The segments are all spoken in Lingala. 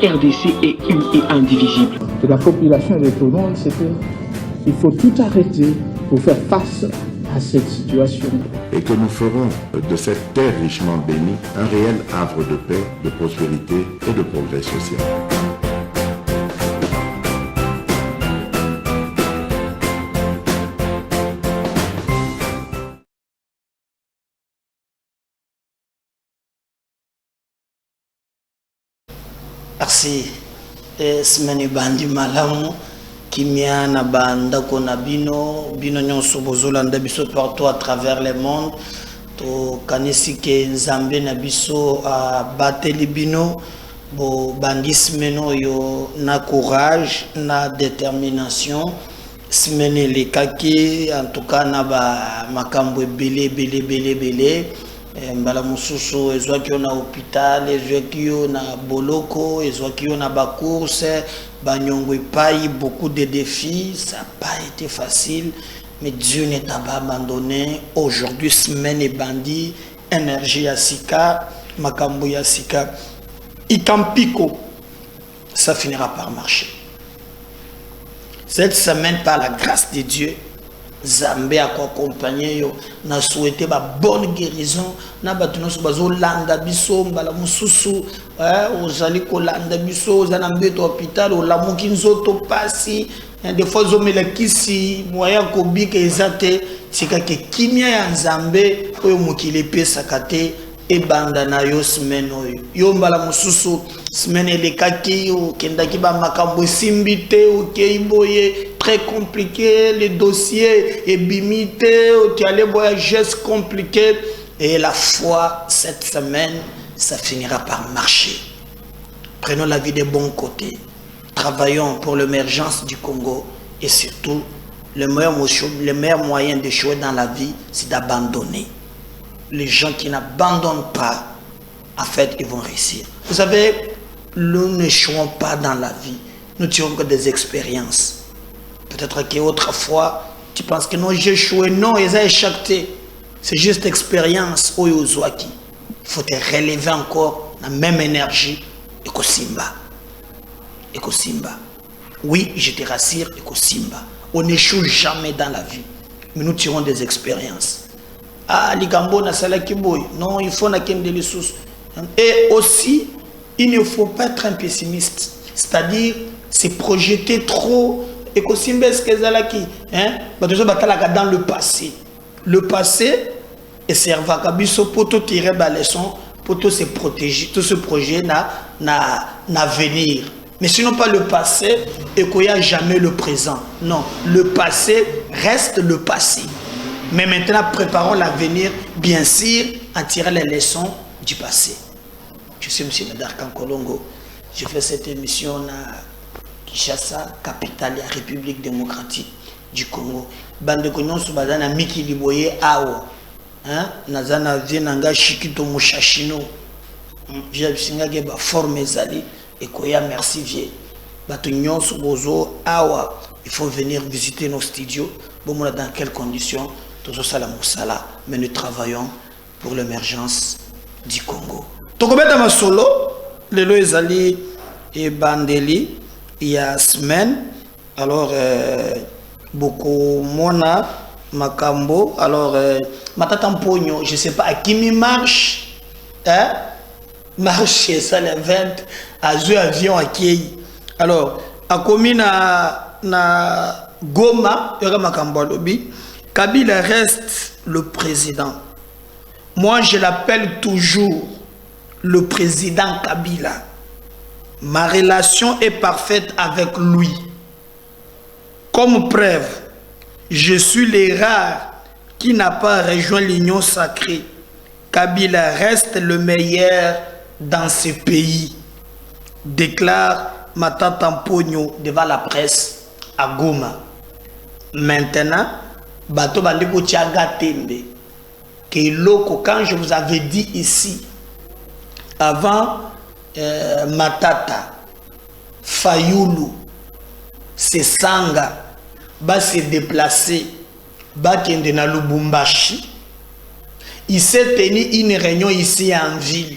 RDC est une et indivisible. De la population de tout le monde, c'est qu'il faut tout arrêter pour faire face à cette situation. Et que nous ferons de cette terre richement bénie un réel havre de paix, de prospérité et de progrès social. Merci. Semaine bandi malamu kimia na banda kona bino nyonso bozolanda biso partout à travers le monde to kanisi ke nzambe na biso a bateli bino bo bandi semaine yo na courage na détermination semaine le kaki en tout cas na ba makambo belé mbala mususu ezwaki yo na hôpital ezwaki yo na boloko ezwaki yo na ba course banyongo epai beaucoup de défis, ça n'a pas été facile mais Dieu ne t'a pas abandonné. Aujourd'hui semaine et bandit énergie ya sika makambo ya sika ikampiko, ça finira par marcher. Cette semaine par la grâce de Dieu Zambé a accompagné yo na souhaité ba bonne guérison na batunoso bazo landa biso mbala mususu ozali ko landa biso za na mbeto hôpital o la mukinzo to pasi des fois zo melakisi moya ko bika ezate sika ke kimia ya Nzambe oyo mukile pesa kate e banda na yo semaine oyo yo mbala mususu semaine le kaki o kendaki ba makambo simbite o keiboye très compliqué, les dossiers et bimité, tu allais voir gestes compliqués et la foi cette semaine ça finira par marcher. Prenons la vie des bons côtés, travaillons pour l'émergence du Congo et surtout le meilleur moyen d'échouer dans la vie c'est d'abandonner. Les gens qui n'abandonnent pas en fait ils vont réussir. Vous savez, nous n'échouons pas dans la vie, nous tirons que des expériences. Peut-être qu'autrefois, tu penses que non, j'ai échoué. Non, ils ont échoué. C'est juste expérience. Il faut te relever encore la même énergie. Eko Simba. Oui, je te rassure, Eko Simba. On n'échoue jamais dans la vie. Mais nous tirons des expériences. Ah, Ligambo na Salakiboy. Non, il faut na kende les sous. Et aussi, il ne faut pas être un pessimiste. C'est-à-dire, se projeter trop. Et que Simbes Kezalaki, dans le passé. Le passé est servi à Kabiso pour tout tirer la leçon, pour tout se protéger, tout ce projet na venir. Mais sinon pas le passé et qu'il n'y a jamais le présent. Non, le passé reste le passé. Mais maintenant préparons l'avenir, bien sûr, en tirant les leçons du passé. Je suis M. Nadar Kankolongo. Je fais cette émission Kinshasa, capitale de la République démocratique du Congo. Bande konyon su bazana miki liboye awo. Nazana vienanga shikito mushashino. J'absinga ke ba forme zali et koya merci vie. Bato nyonso bozo awa. Il faut venir visiter nos studios. Bon dans quelles conditions tozo sala musala mais nous travaillons pour l'émergence du Congo. Tokobeta masolo lelo ezali et bandeli il y a semaine, alors beaucoup mona makambo, alors matatamponyo, je sais pas à qui me marche, marche ça le 20 à deux avions à qui, alors à commune na Goma, yora makambo lobby, Kabila reste le président. Moi je l'appelle toujours le président Kabila. Ma relation est parfaite avec lui. Comme preuve, je suis les rares qui n'a pas rejoint l'union sacrée. Kabila reste le meilleur dans ce pays, déclare Matata Mpogno devant la presse à Goma. Maintenant, Bato Bandeko Tiaga Tembe, que loko, quand je vous avais dit ici, avant Matata, Fayoulou, Sesanga, va se déplacer, va kende na Lubumbashi. Il s'est tenu une réunion ici en ville.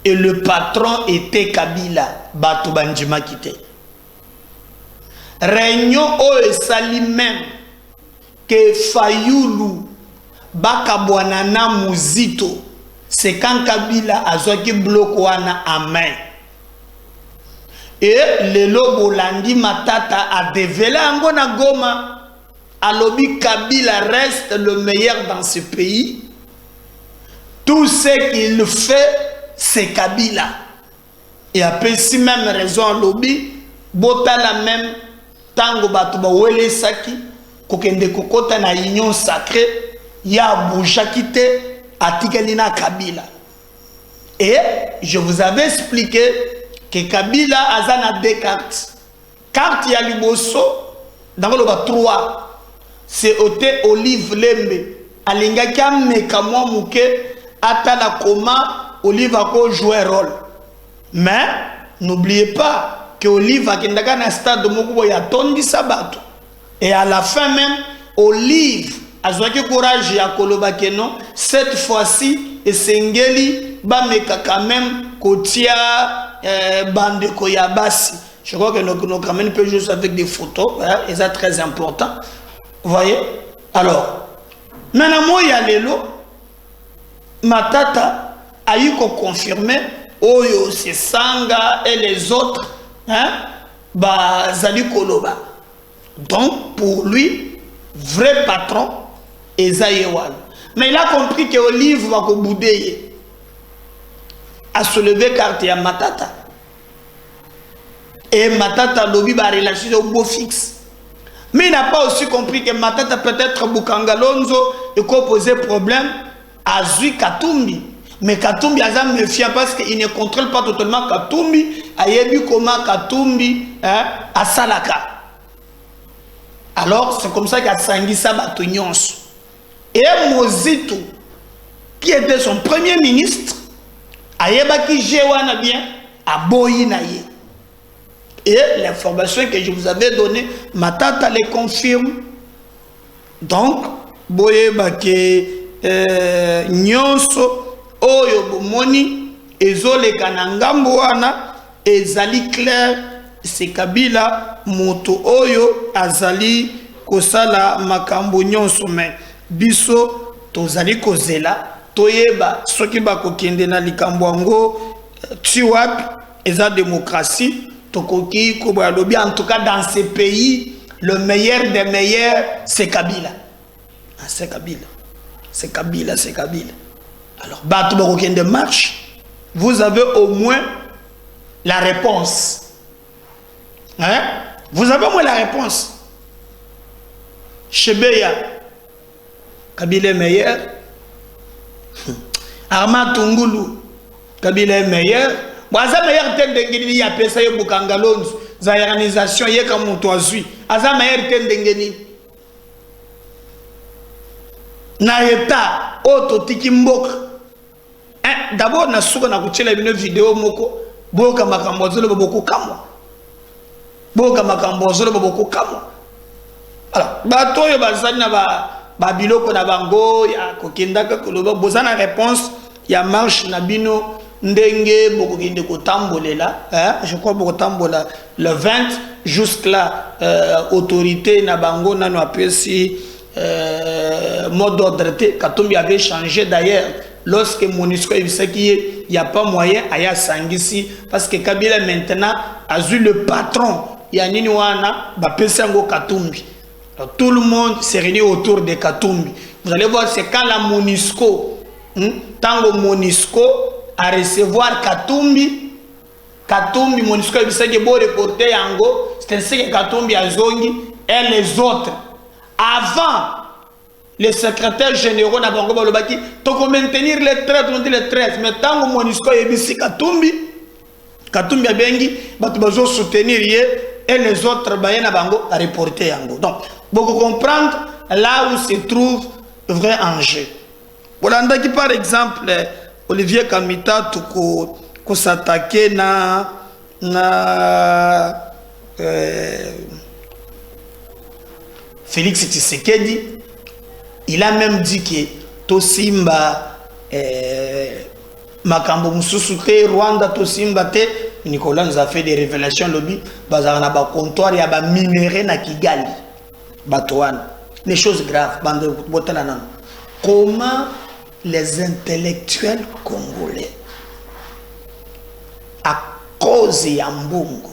et le patron était Kabila, Bato Banjima Kite. Réunion au sali même que Fayoulou Bakabwanana Muzito, c'est quand Kabila a zoaki bloc wana à main. Et le lobo Landi Matata a dévelé Angona Goma. Alobi Kabila reste le meilleur dans ce pays. Tout ce qu'il fait, c'est Kabila. Et après, si même raison Alobi, Bota la même Tango Batuba Wele Saki, Kokende Kokota na union sacrée, Ya Boujakite, Atikelina Kabila. Et je vous avais expliqué que Kabila a deux cartes. Carte Yaliboso, dans le 3. C'est Ote Olive Lembe. Alinga Kiame Kamwa Mouke, Atala Koma, Olive a joué un rôle. Mais, n'oubliez pas que Olive a Kendaga na stade de Mokubo ya Tondi Sabato. Et à la fin même, Olive a joué courage ya Koloba Keno. Cette fois-ci, et Sengeli, Bameka quand même, Kotia, Bande Koyabasi. Je crois que nos caméras peuvent jouer avec des photos, hein, et c'est très important. Vous voyez? Alors, maintenant, moi, il y a l'élo. Matata a eu qu'on confirmer, Oyo, c'est Sanga et les autres, hein, bah, Zali Koloba. Donc, pour lui, vrai patron, Ezaïewal. Mais il a compris que Olive va bouder à se lever carte à Matata. Et Matata lobby va relâcher au beau fixe. Mais il n'a pas aussi compris que Matata peut-être Bukangalonzo et qu'on posait problème à Zui Katumbi. Mais Katumbi a jamais méfiant parce qu'il ne contrôle pas totalement Katumbi. A yebi comment Katumbi à Salaka. Alors c'est comme ça qu'il a Sangisa Batunions. Et Mozito, qui était son premier ministre, a yebaki Jewana bien, a Boyi Naye. Et l'information que je vous avais donnée, Matata les confirme. Donc, Boye Bake Nyonso, Oyo Bomoni, Ezole Kanangambo wana, Ezali Claire, c'est Kabila, Moto Oyo, Azali, Kosala, Makambo Nyonso, mais Biso, Tozali Kozela, Toyeba, Soki Bako Kende na Likamboango, Tiwap, Eza démocratie. En tout cas, dans ces pays, le meilleur des meilleurs, c'est Kabila. C'est Kabila. C'est Kabila, c'est Kabila. Alors, Batoubaroukien de marche, vous avez au moins la réponse. Hein? Vous avez au moins la réponse. Chebeya, Kabila est meilleur. Arma Tungulu, Kabila est meilleur. Aza meilleur tel d'engeni ya pesa ye Bukangalonzo za organisation ye ka muntu azui aza meilleur tel d'engeni na eta ototiki mboka d'abord na suka na kuchela bino vidéo moko boka makambo zolo boko kamwa boka makambo zolo boko kamwa. Alors bato yo bazani na ba biloko na bango ya kokendaka koloba bozana réponse ya marche na bino ndenge bokokinde kotambolela, je crois bokotambola le 20 jusqu'à autorité na bango nano apesi mode d'ordre te Katumbi avait changé d'ailleurs lorsque MONUSCO il n'y a pas moyen aya sangisi parce que Kabila maintenant a eu le patron ya nini wana ba pesa ngo Katumbi. Tout le monde s'est réuni autour de Katumbi. Vous allez voir c'est quand la MONUSCO tango MONUSCO à recevoir Katumbi, Katumbi, MONUSCO il s'est beau reporter Yango, c'est ainsi que Katumbi a zongi et les autres. Avant les secrétaires généraux na bango balobaki, to maintenir les traites, on dit les traites, mais tant que MONUSCO ebisi Katumbi, Katumbi a bengi, batu bazo soutenir et les autres bayena bango à reporter Yango. Donc, beaucoup comprendre là où se trouve le vrai enjeu. Voilà, qui par exemple Olivier Kamita ko s'attaquer na Félix Tshisekedi, il a même dit que Tosimba Makambo Mususu te, Rwanda to Simba te, Nicolas nous a fait des révélations lobby, bazar na ba comptoir ya ba minéré na Kigali. Batouane. Les choses graves, bande botana nan. Comment les intellectuels congolais à cause ya mbongo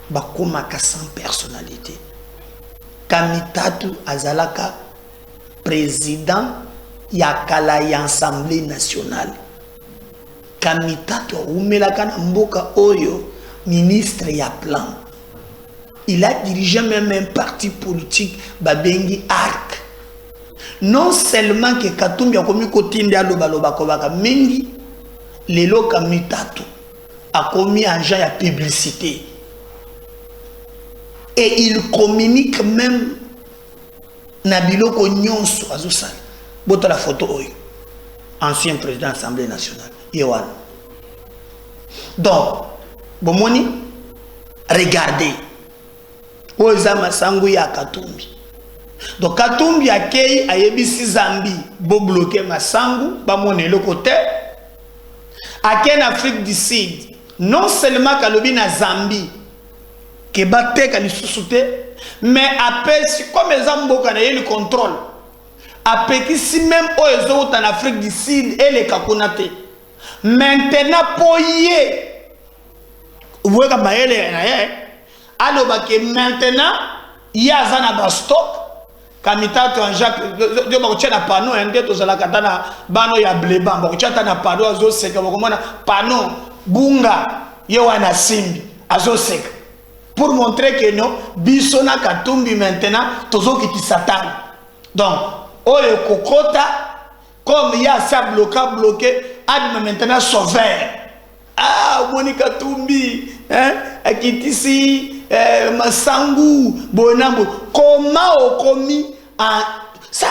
bakomaka sans personnalité. Kamitatu azalaka président ya kala ya Assemblée nationale. Kamitatu umelaka na mboka oyo ministre ya plan. Il a dirigé même un parti politique babengi ARC. Non seulement que Katumbi a commis kotinde aloba kobaka mingi lelo Kamitatu a commis agent ya publicité. Et il communique même na biloko nyonso azosala. Bota la photo oyo. Ancien président de l'Assemblée nationale. Yohan. Donc, bomoni, regardez. Oza masangu ya Katumbi. Donc Katumbi akei ayebisi Zambie bo bloquer masangu ba monelo côté. Akei en Afrique du Sud. Non seulement kalobi na Zambie que batte ka lisusuté, mais après si comme ezamboka na le contrôle. Après si même ozo en Afrique du Sud et les kakunate. Maintenant poye. Ouwe ka maele na ye. Alors que maintenant il y a un stock Kamitatu en Jacques de na panneau ende to zala katana bano ya bleba bokuchata na panneau azo seka bokomona panneau bunga ye wana simbi azo seka pour montrer que non bisona Katumbi maintenant tozo kiti satan. Donc oyo kokota comme il y a ça bloqué adme maintenant sauveur. Ah Monica Katumbi hein akitisi Masangu, Bonambo, comment on commis ça?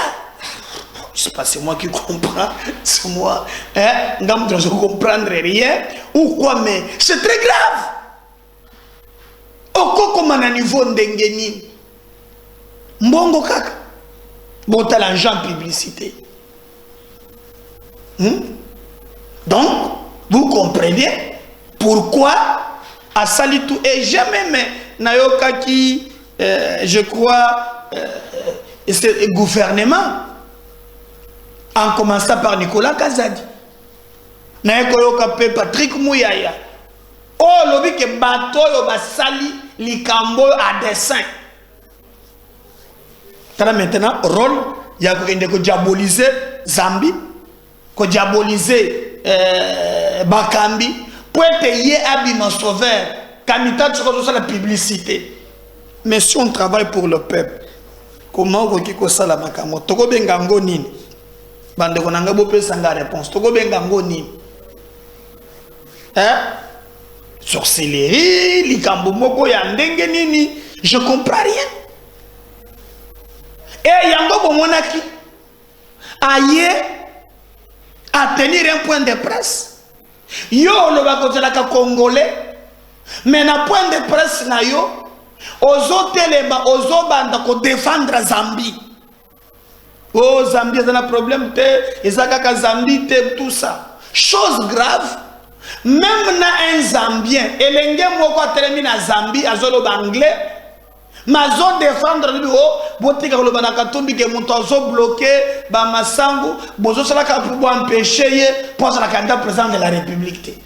C'est pas c'est moi qui comprends, c'est moi. Hein? Je ne comprends rien. Ou quoi, mais c'est très grave. Oko comme à niveau d'engeni. Mbongo kaka. Bon, t'as l'argent publicité. Donc, vous comprenez pourquoi à Salitou et jamais mais Nayoka qui je crois c'est le gouvernement en commençant par Nicolas Kazadi Nayoka Patrick Mouyaya oh lobi que bateau yo basali likambo à dessin. Tala maintenant rôle il y a ko diaboliser Zambie ko diaboliser Bakambi pour payer Abima Sauveur, Kamita tu as la publicité. Mais si on travaille pour le peuple, comment on peut ça la makamo? Toko bengango nini? Bande konanga bo pesa nga réponse. Toko bengango nini? Hein? Sorcellerie, likambo moko ya ndenge nini? Je comprends rien. Et yango bomonaki aye à tenir un point de presse. Yo le bakozelaka congolais mais na point de presse na yo ozo telema ozo banda ko défendre Zambie. Oh Zambie ça na problème te ezaka Zambie te tout ça. Chose grave même na un Zambien elenge moko atelemi na Zambie azolo anglais mazo défendre lui oh botika ko lobana Katumbi ke monto zo bloquer ba masangu bozo sala ka pour empêcher pour la candidat président de la République.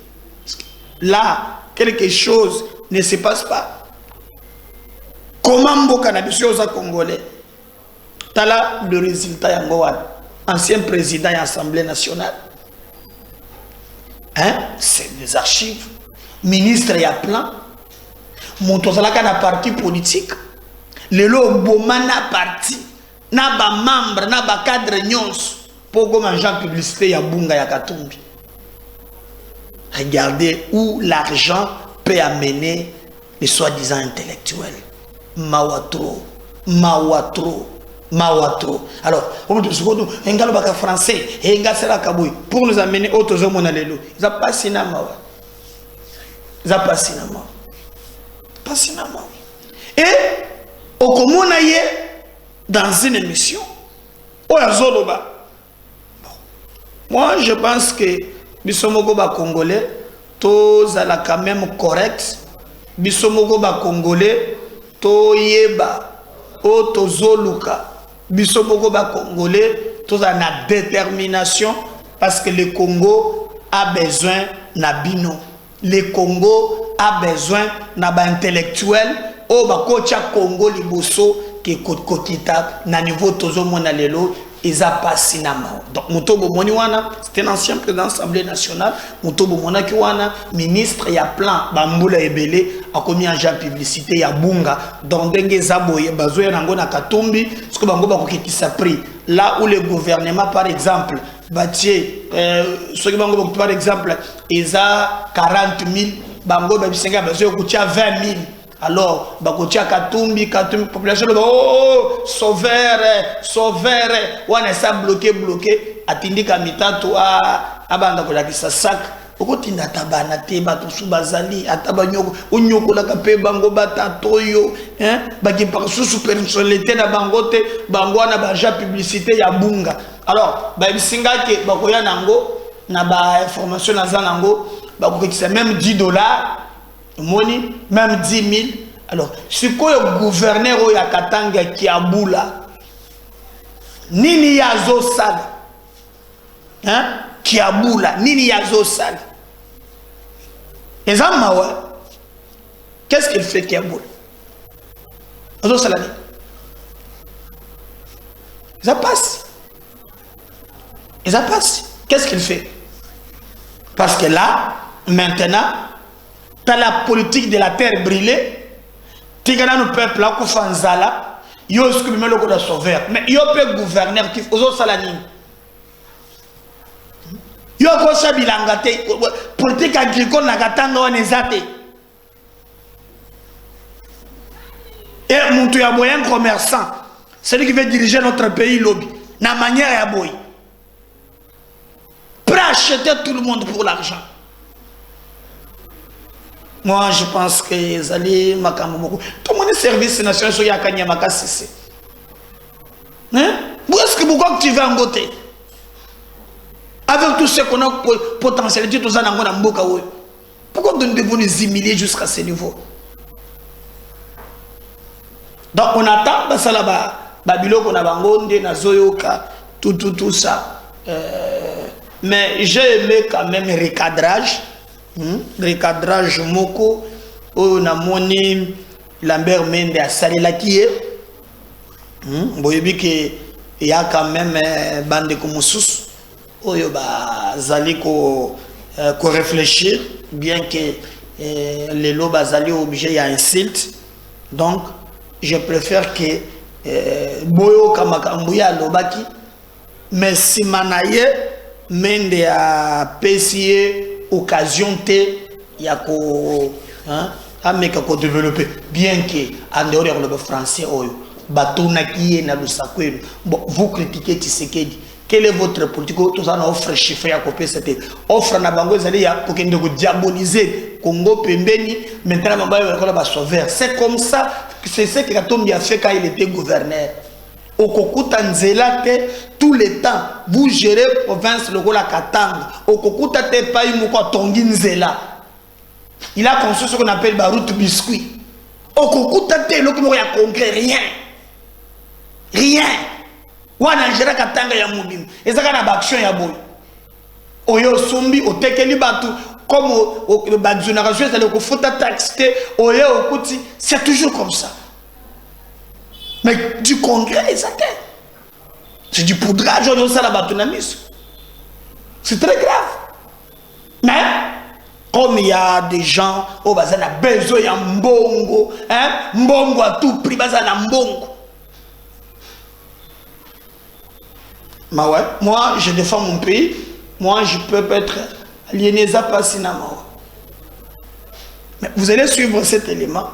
Là quelque chose ne se passe pas. Comment mboka na biso za congolais tala le résultat ya Ngowan ancien président de l'Assemblée nationale hein c'est des archives ministre ya plan monto sala ka na parti politique lelo bomana parti na ba membre na ba cadre nyons pour comme agent publicité ya bunga ya Katumbi. Regardez où l'argent peut amener les soi-disant intellectuels. Mawatro. Alors, on dit secondo engalo baka français et engasela kaboui pour nous amener autres hommes na lelo. Ils a pas sinama. Ils a pas sinama. Pas sinama. Et au komona ye dans une émission moi je pense que Bisomoko ba Congolais, tous à la quand même correct. Bisomoko ba Congolais, to yeba, o tozoluka. Bisomoko ba Congolais, tous à la détermination parce que le Congo a besoin d'abino. Le Congo a besoin d'intellectuels. O ba kocha Congo liboso ke kokita na niveau tozo mona lelo. Donc, Motobo Moniwana, c'était un ancien président de l'Assemblée nationale. Motobo Monaki wana, ministre, il y a plein, Bamboula et Belé, a commis un genre de publicité, il y a Bunga, dans Dengue Zaboye, Bazoya Nangona Katumbi, ce que Bango Bakoki qui s'est pris. Là où le gouvernement, par exemple, Batié, ce que Bango par exemple, ils a 40 000, Bango Babisenga, Bazoya Koutia 20 000. Alors, Bakotia Katumbi, population, oh, sauveur, on a ça bloqué, atindi Kamitato, abanda ko la kisa sac, okotinda tabana te bato subazali, atabanyoko, unyoko la kape bango bata toyo, hein, baki par sous personnalité na bangote, bangwana baja publicité ya bunga. Alors, babisinga ke bakoya nango, na ba information na zanango, bakokisa même $10. Moni, même 10 000. Alors, ce que le gouverneur de Katanga qui a boula, nini yazo sal, hein, qui a boula, nini yazo sal. Et ça, qu'est-ce qu'il fait qui a boula? Yazo salani. Ça passe. Et ça passe. Qu'est-ce qu'il fait? Parce que là, maintenant, dans la politique de la terre brûlée, Tigana nous peuple là Koufanzala, yo ce que me le de sauveur, mais yo peut gouverneur qui aux salani. Yo ko sabilangate politique agricole na katanga on ezate. Et mon tu un commerçant, celui qui veut diriger notre pays lobby, na manière ya boy. Prêt à acheter tout le monde pour l'argent. Moi, je pense que les alliés, tout le monde est service national sur Yakanya Makassi. Hein? Où est-ce que tu vas en beauté? Avec tout ce qu'on a potentialité, tout ça, pourquoi nous devons nous humilier jusqu'à ce niveau? Donc, on attend, ça là-bas, Babylone, on a Bangonde, Nazoyoka, tout ça. Mais j'ai aimé quand même le recadrage. Recadrage moko on a moni Lambert Mende à Salilaki boyebi que il y a quand même bande comme sous oyo ba zali ko réfléchir bien que les lots bazali obligé y a insulte, donc je préfère que boyo kamakambuya lobaki mais si manaye Mende à PCA occasion te ya ko hein ameka ko développer bien que en dehors de français oyo batona qui est na lusakwenu. Bon, vous critiquez Tshisekedi, quelle est votre politique? Tout ça na offre chiffre ya copier cette offre na bango ezali ya pour kende ko diaboliser Congo pembeni maintenant bango ba sauveur. C'est comme ça, c'est ce que Katumbi a fait quand il était gouverneur. Okokuta nzela te tout le temps vous gérez province lokola Katanga. Okokuta te payi moko tongi nzela. Il a construit ce qu'on appelle la route biscuit. Okokuta te lokimo ya concret rien. Wana géré Katanga ya mobile. Ezaka na action ya boy. Oyo sombi otekeli batu comme ba génération ça le ko futa taxe oyo okuti, c'est toujours comme ça. Mais du congrès, c'est du poudrage, on ça la c'est très grave. Mais, comme il y a des gens, oh, bah, ça a besoin de mbongo, hein, mbongo à tout prix, bah, ça a mbongo. Mais ouais, moi, je défends mon pays, moi, je peux être aliéné, ça passe mais vous allez suivre cet élément,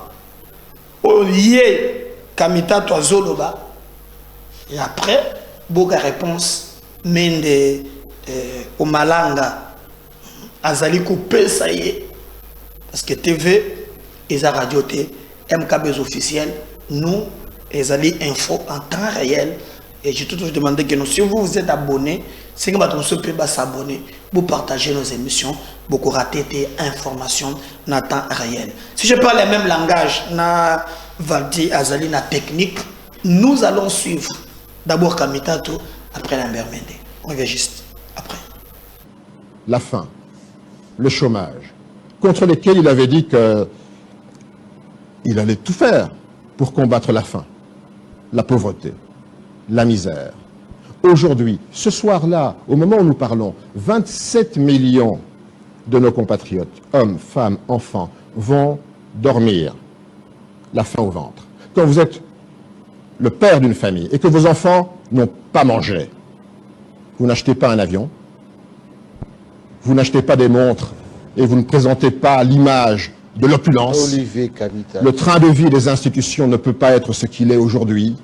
au lié. Kamita Toazoloba. Et après, Boga réponse, Mende au Malanga, Azali coupé, ça y est. Parce que TV, et la radio T, MKB officiel, nous, Azali info en temps réel. Et j'ai toujours demandé que nous, si vous vous êtes abonné, c'est que vous pouvez s'abonner, vous partagez nos émissions, beaucoup rater des informations en temps réel. Si je parle le même langage, na Valdi Azali, na technique, nous allons suivre d'abord Kamitato, après Lambert Mende. On revient juste après. La faim, le chômage, contre lesquels il avait dit qu'il allait tout faire pour combattre la faim, la pauvreté, la misère. Aujourd'hui, ce soir-là, au moment où nous parlons, 27 millions de nos compatriotes, hommes, femmes, enfants, vont dormir la faim au ventre. Quand vous êtes le père d'une famille et que vos enfants n'ont pas mangé, vous n'achetez pas un avion, vous n'achetez pas des montres et vous ne présentez pas l'image de l'opulence. Le train de vie des institutions ne peut pas être ce qu'il est aujourd'hui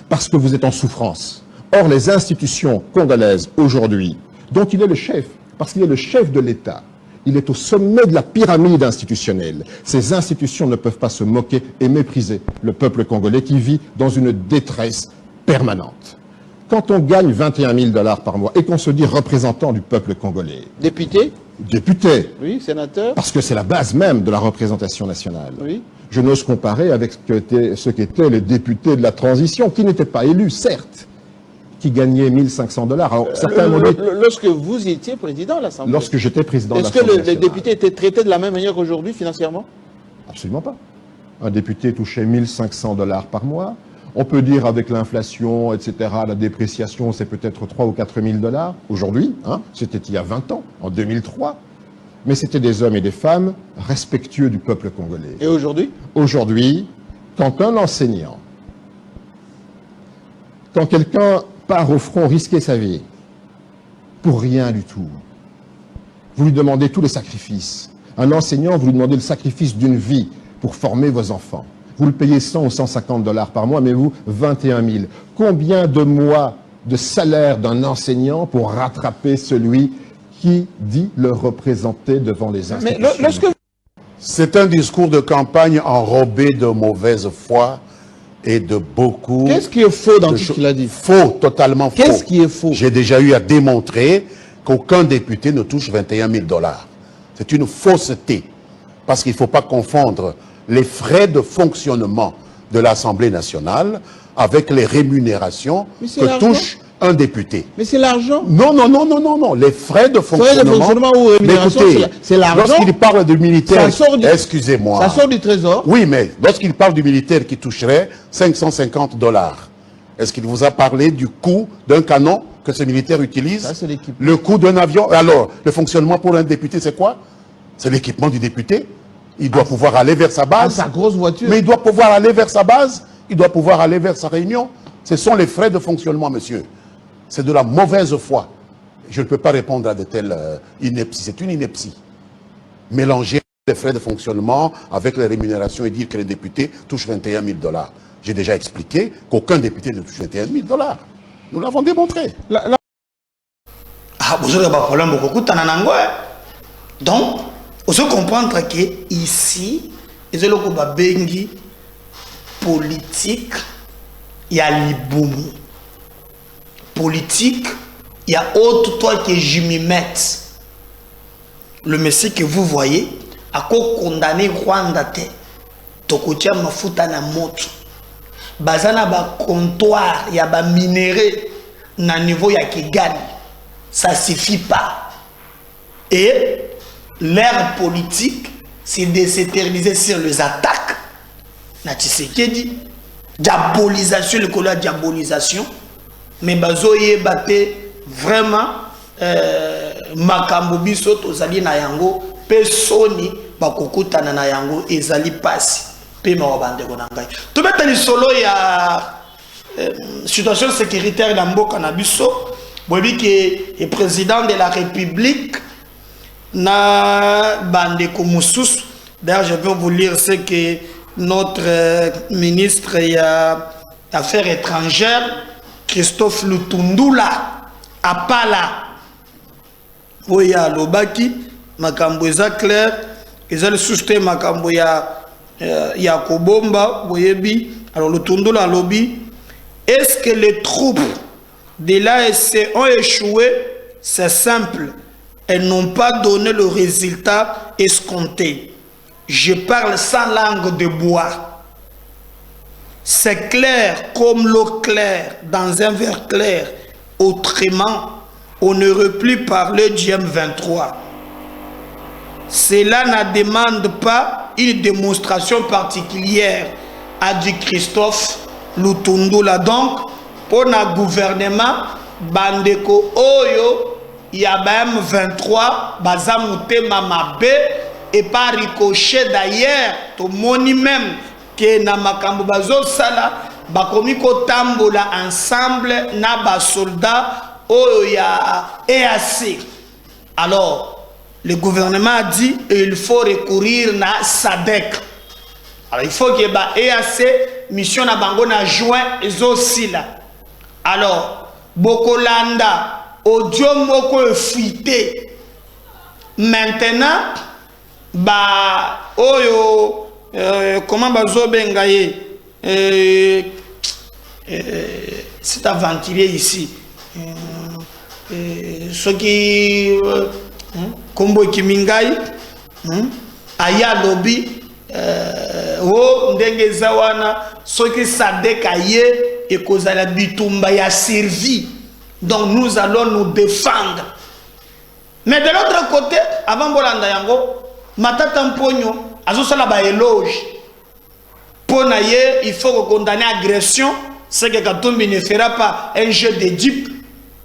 parce que vous êtes en souffrance. Or, les institutions congolaises aujourd'hui, dont il est le chef, parce qu'il est le chef de l'État, il est au sommet de la pyramide institutionnelle. Ces institutions ne peuvent pas se moquer et mépriser le peuple congolais qui vit dans une détresse permanente. Quand on gagne 21 000 $ par mois et qu'on se dit représentant du peuple congolais... Député? Député. Oui, sénateur. Parce que c'est la base même de la représentation nationale. Oui. Je n'ose comparer avec ce qu'étaient les députés de la transition, qui n'étaient pas élus, certes, qui gagnaient 1 500 $. Alors, certains m'ont dit... Lorsque vous étiez président de l'Assemblée. Lorsque j'étais président de l'Assemblée. l'Assemblée. Est-ce que les députés étaient traités de la même manière qu'aujourd'hui, financièrement? Absolument pas. Un député touchait 1 500 $ par mois. On peut dire avec l'inflation, etc., la dépréciation, c'est peut-être 3 ou 4 000 $ aujourd'hui. Hein, c'était il y a 20 ans, en 2003. Mais c'était des hommes et des femmes respectueux du peuple congolais. Et aujourd'hui? Aujourd'hui, quand un enseignant, quand quelqu'un part au front risquer sa vie, pour rien du tout, vous lui demandez tous les sacrifices. Un enseignant, vous lui demandez le sacrifice d'une vie pour former vos enfants. Vous le payez 100 ou 150 $ par mois, mais vous, 21 000. Combien de mois de salaire d'un enseignant pour rattraper celui qui dit le représenter devant les institutions? Mais lorsque... C'est un discours de campagne enrobé de mauvaise foi et de beaucoup... Qu'est-ce qui est faux dans tout ce qu'il a dit? Faux, totalement faux. Qu'est-ce qui est faux? J'ai déjà eu à démontrer qu'aucun député ne touche 21 000 $. C'est une fausseté. Parce qu'il ne faut pas confondre les frais de fonctionnement de l'Assemblée nationale avec les rémunérations que touche un député. Mais c'est l'argent. Non, non, non, non, non, non. Les frais de fonctionnement... Frais de fonctionnement ou rémunération, c'est l'argent. Lorsqu'il parle de militaire... Excusez-moi. Ça sort du trésor. Oui, mais lorsqu'il parle du militaire qui toucherait 550 $, est-ce qu'il vous a parlé du coût d'un canon que ce militaire utilise? Ça, c'est l'équipement. Le coût d'un avion? Alors, le fonctionnement pour un député, c'est quoi? C'est l'équipement du député. Il doit pouvoir aller vers sa base. Sa grosse voiture. Mais il doit pouvoir aller vers sa base. Il doit pouvoir aller vers sa réunion. Ce sont les frais de fonctionnement, monsieur. C'est de la mauvaise foi. Je ne peux pas répondre à de telles inepties. C'est une ineptie. Mélanger les frais de fonctionnement avec les rémunérations et dire que les députés touchent 21 000 $. J'ai déjà expliqué qu'aucun député ne touche 21 000 $. Nous l'avons démontré. Ah, vous avez pas problème beaucoup de temps. Donc, vous devez comprendre que ici, il y a une bengi politique, il y a l'iboumu. Politique, il y a autre toi que je m'y mette. Le monsieur que vous voyez, a condamné Rwanda te, tokotia mafuta na moto. Bazana ba comptoir, il y a ba minéré na niveau ya Kigali. Ça suffit pas. Et l'ère politique, c'est de s'éterniser sur les attaques. Na Tshisekedi, diabolisation, le colère diabolisation. Mais bazoye bate vraiment makambo biso tozali na yango pe soni bakokutana na yango ezali pasi pe mabandeko na ngai. To beta lisolo ya situation sécuritaire na mboka na biso, bobi ke le président de la République na bandeko mususu. D'ailleurs, je vais vous lire ce que notre ministre ya Affaires étrangères Christophe Lutundula Apala Oya Lobaki makambo eza clair eza le susté makambo ya Kobomba boyebi. Alors Lutundula lobby, est-ce que les troupes de l'ASC ont échoué c'est simple. Elles n'ont pas donné le résultat escompté. Je parle sans langue de bois. C'est clair comme l'eau claire dans un verre clair. Autrement, on n'aurait plus parlé du M23. Cela ne demande pas une démonstration particulière, a dit Christophe Lutundula. Donc, pour le gouvernement, Bandeko Oyo, il y a même 23, Bazamute Mamabe, et par ricochet d'ailleurs, tout le monde même, que na makambo bazo sala, bakomiko tambola ensemble, na ba soldat, Oyo ya EAC. Alors, le gouvernement a dit qu'il faut recourir à SADC. Alors il faut que l'EAC, mission na bango na juin, et aussi là. Alors, Bokolanda, audio moko fuité. Maintenant, comment bazo bengaye, c'est à ventiler ici. Ceux qui Kombo Kimingai, Aya Lobi, Ndenge Zawana, ceux qui Sadekaye et Kozala Bitumba y a servi. Donc nous allons nous défendre. Mais de l'autre côté, avant Bolanda Yango, Matata Mpogno, Azosala ba éloge. Ponaye, il faut condamner l'agression. C'est que Katumbi ne fera pas un jeu d'Égypte.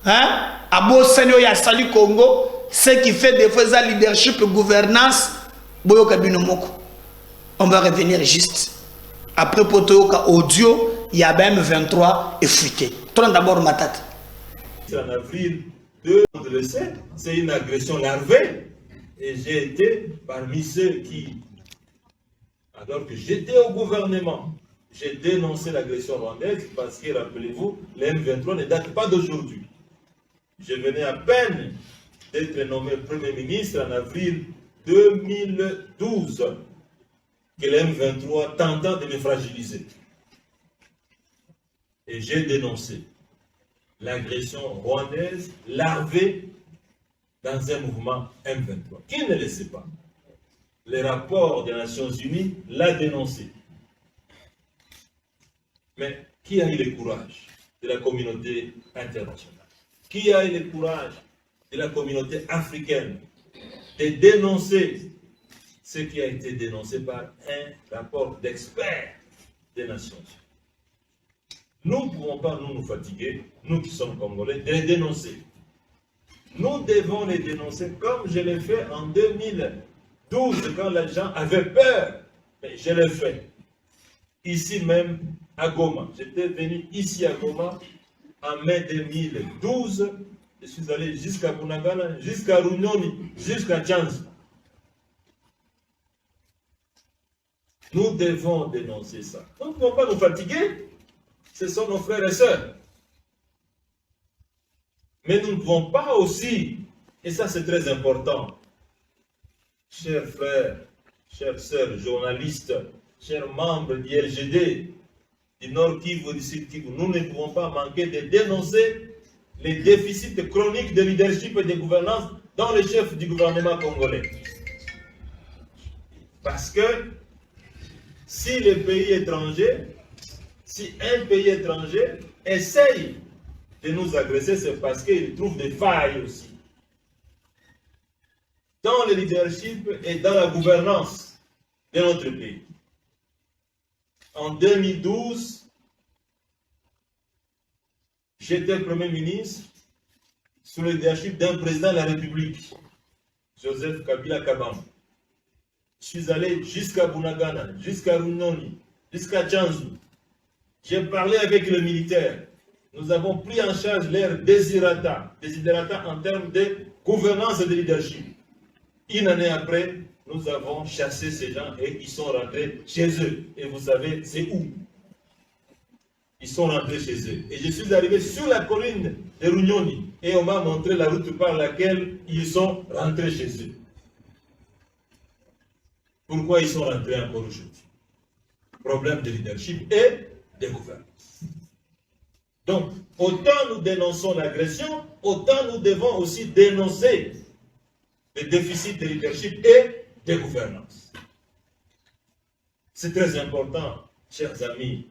Hein? Abo Senyo ya Sali Congo. Ce qui fait des fois la leadership et gouvernance, on va revenir juste. Après Potoyoka audio, il y a même 23 et fuité. Tourne d'abord ma tête. En avril 2, on le sait, c'est une agression larvée. Et j'ai été parmi ceux qui, alors que j'étais au gouvernement, j'ai dénoncé l'agression rwandaise parce que, rappelez-vous, le M23 ne date pas d'aujourd'hui. Je venais à peine d'être nommé Premier ministre en avril 2012, que le M23 tentant de me fragiliser. Et j'ai dénoncé l'agression rwandaise larvée dans un mouvement M23. Qui ne le sait pas? Le rapport des Nations Unies l'a dénoncé. Mais qui a eu le courage de la communauté internationale? Qui a eu le courage de la communauté africaine de dénoncer ce qui a été dénoncé par un rapport d'experts des Nations Unies? Nous ne pouvons pas nous fatiguer, nous qui sommes Congolais, de les dénoncer. Nous devons les dénoncer comme je l'ai fait en 2012 quand les gens avaient peur. Mais je l'ai fait. Ici même à Goma. J'étais venu ici à Goma en mai 2012. Je suis allé jusqu'à Bunagana, jusqu'à Runyoni, jusqu'à Tchanzu. Nous devons dénoncer ça. Nous ne pouvons pas nous fatiguer. Ce sont nos frères et sœurs. Mais nous ne pouvons pas aussi, et ça c'est très important, chers frères, chères sœurs, journalistes, chers membres du LGD, du Nord Kivu, du Sud Kivu, nous ne pouvons pas manquer de dénoncer les déficits chroniques de leadership et de gouvernance dans les chefs du gouvernement congolais. Parce que si les pays étrangers, si un pays étranger essaye de nous agresser, c'est parce qu'il trouve des failles aussi dans le leadership et dans la gouvernance de notre pays. En 2012, j'étais Premier ministre sous le leadership d'un président de la République, Joseph Kabila Kabamba. Je suis allé jusqu'à Bunagana, jusqu'à Runyoni, jusqu'à Tchanzu. J'ai parlé avec les militaires. Nous avons pris en charge leurs desiderata en termes de gouvernance et de leadership. Une année après, nous avons chassé ces gens et ils sont rentrés chez eux. Et vous savez, c'est où? Ils sont rentrés chez eux. Et je suis arrivé sur la colline de Runyoni et on m'a montré la route par laquelle ils sont rentrés chez eux. Pourquoi ils sont rentrés encore aujourd'hui? Problème de leadership et de gouvernance. Donc, autant nous dénonçons l'agression, autant nous devons aussi dénoncer les déficits de leadership et de gouvernance. C'est très important, chers amis.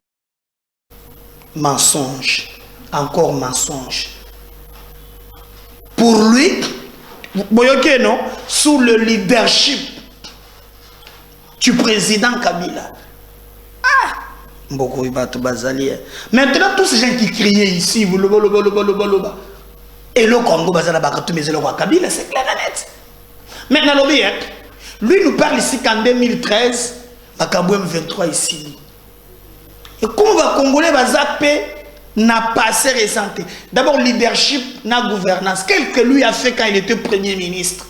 Mensonge, encore mensonge. Pour lui, voyez non, sous le leadership du président Kabila. Maintenant, tous ces gens qui criaient ici, et le Congo, Kabila, c'est clair et net. Maintenant, lui nous parle ici qu'en 2013, Makabouem 23 ici. Et comment va Congolais va zapper n'a pas assez ressenté. D'abord, leadership, na gouvernance. Qu'est-ce que lui a fait quand il était Premier ministre?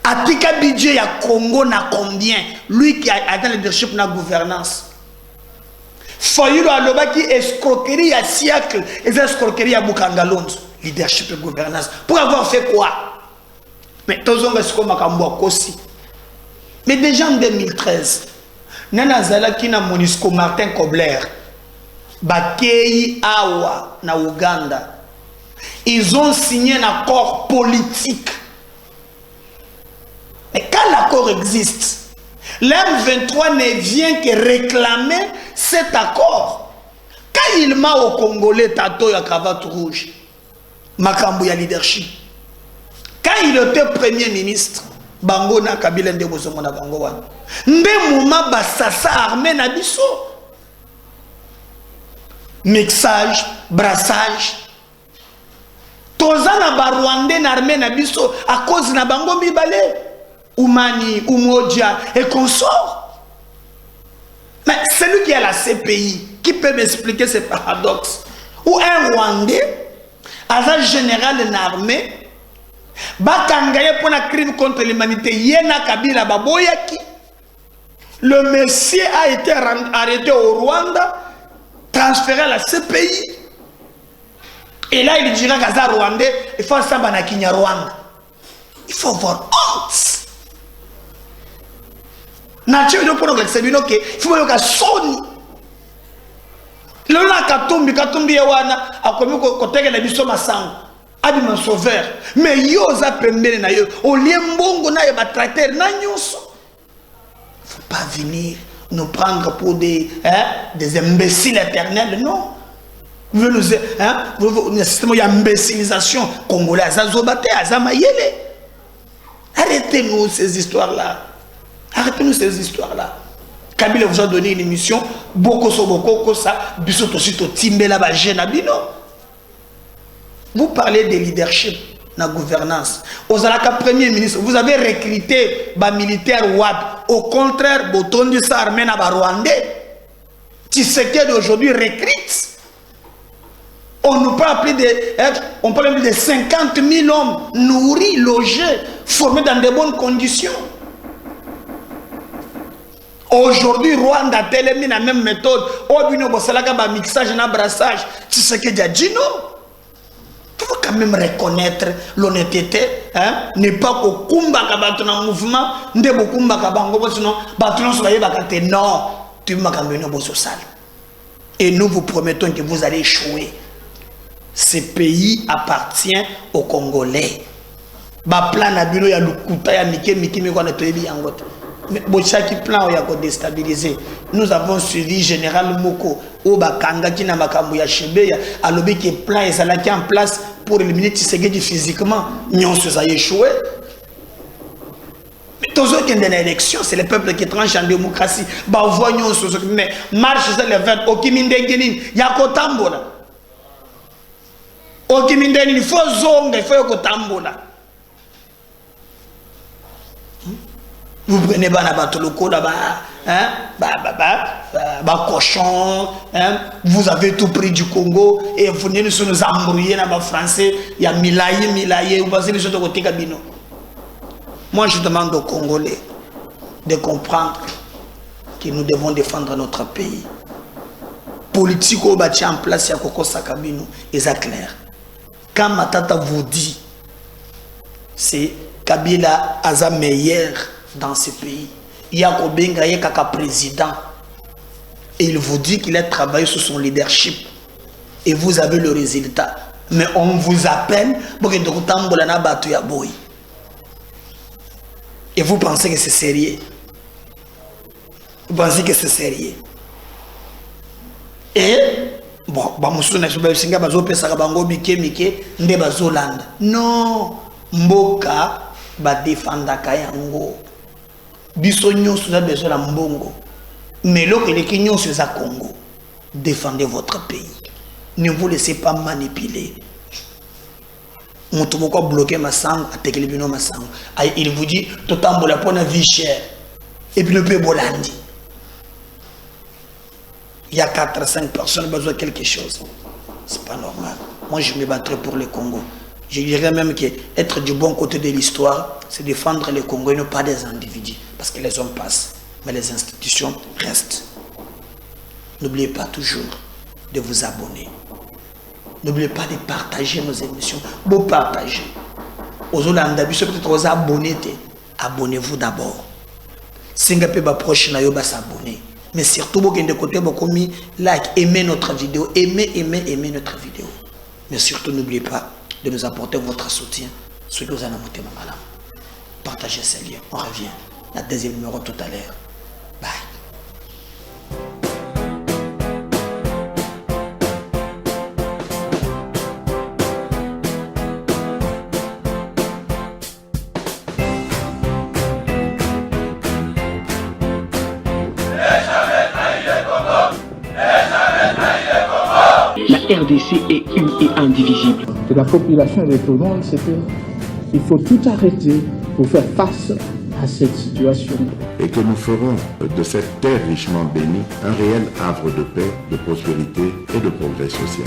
Atika budget ya Congo na combien? Lui qui a atteint le leadership na gouvernance. Fayulu aloba qui escroquerie à siècle et escroquerie à Bukangalonzo. Leadership et gouvernance. Pour avoir fait quoi? Mais tous on est comme Makambo Kosi. Mais déjà en 2013, Nana Zalaki na Monisco Martin Kobler, Bakei Awa na Ouganda, ils ont signé un accord politique. Mais quand l'accord existe, l'M23 ne vient que réclamer cet accord. Quand il m'a au Congolais Tato ya cravate rouge, Makambo ya leadership. Quand il était Premier ministre, Bango na Kabila nde bosomo na bango wana. Nde mouma basasa armé na biso. Mixage, brassage. Toza na ba Rwandais na armé na biso à cause na bango mibale. Oumani, Oumodia et consorts. Mais celui qui a la CPI, qui peut m'expliquer ce paradoxe? Ou un Rwandais, agent général de l'armée, Bakangaye pour un crime contre l'humanité, Yena Kabila Baboyaki. Le monsieur a été arrêté au Rwanda, transféré à la CPI. Et là, il dira qu'à Rwandais, il faut ça Banakinya Rwanda. Il faut avoir honte. Nature de pour le Sebino que il faut que Sony. Le na Katumbi wana akomi ko teke na biso masango. Abi mon sauveur. Mais yo za pembele na yo. O liembongo na ba tracteur na nyonso. Faut pas venir nous prendre pour des imbéciles éternels, non. Vous nous un système d'imbécilisation congolaise azobate azamayele. Arrêtez-nous ces histoires-là. Arrêtez-nous ces histoires-là. Kabila vous a donné une émission, beaucoup so beaucoup ça, bisous aussi to timbela ba jenabino. Vous parlez de leadership, la gouvernance. Aux alaka premier ministre, vous avez recruté ba militaire WAD. Au contraire, botondi sa armée na ba Rwandais. Tshisekedi d'aujourd'hui recrute. On nous parle on parle de 50 000 hommes nourris, logés, formés dans de bonnes conditions. Aujourd'hui, Rwanda a tellement la même méthode. Obino bosalaka ba mixage na brassage. Tu sais que déjà dit non. Il faut quand même reconnaître l'honnêteté, hein? Ne pas qu'au kumba kabatuna mouvement, ne pas kumba kabango sinon batuna soyez bakate non. Tu m'as quand même social. Et nous vous promettons que vous allez échouer. Ce pays appartient aux Congolais. Ba plan na bino ya lukuta ya mike me ko na toyebi yangote. Chaque plan est déstabilisé. Nous avons suivi Général Moko au Bakanga qui n'a pas de Chebeya, à l'obé qui est plan et ça qui est en place pour éliminer Tshisekedi physiquement. Nous sommes échoué. Mais tous ceux qui ont une élection, c'est le peuple qui tranche en démocratie. Mais marche sur le vent, Okimindengeni, Yakotambola. Okimindengeni, il faut zonga, il faut Yakotambola. Vous prenez Banabatoloko là-bas, cochon, vous avez tout pris du Congo et vous venez nous embrouiller là-bas français, il y a Milaye, vous passez les autres côtés Kabino. Moi je demande aux Congolais de comprendre que nous devons défendre notre pays. Politique au bâti en place, il y a Koko Sakabino, et c'est clair. Quand Matata vous dit, c'est Kabila Aza meilleur dans ce pays. Il y a Kobenga Kaka président. Et il vous dit qu'il a travaillé sur son leadership. et vous avez le résultat. Mais on vous appelle pour que vous et vous pensez que c'est sérieux. Vous pensez que c'est sérieux. Et bon, non, mboka ba défendaka yango. Biso nyonso za besoin la mbongo. Mais lo que les Kenyans sont à Congo, défendez votre pays. Ne vous laissez pas manipuler. Moto bloquer ma sang, attaquer bino ma sang. Il vous dit tout temps la bonne vie chère. Et puis le peu bolandi. Il y a 4-5 personnes qui ont besoin de quelque chose. C'est pas normal. Moi, je me battrai pour le Congo. Je dirais même que être du bon côté de l'histoire, c'est défendre les Congos et non pas des individus. Parce que les hommes passent, mais les institutions restent. N'oubliez pas toujours de vous abonner. N'oubliez pas de partager nos émissions. Vous partagez. Aux Hollandais, peut-être aux abonnés, abonnez-vous d'abord. Si vous êtes proche, vous allez s'abonner. Mais surtout, vous avez côté like, aimez notre vidéo, aimez notre vidéo. Mais surtout, n'oubliez pas de nous apporter votre soutien. Ce que vous avez monté, madame. Partagez ces liens. On revient. La deuxième numéro tout à l'heure. Bye. La RDC est une et indivisible. De la population et de tout le monde, c'est qu'il faut tout arrêter pour faire face à cette situation. Et que nous ferons de cette terre richement bénie un réel havre de paix, de prospérité et de progrès social.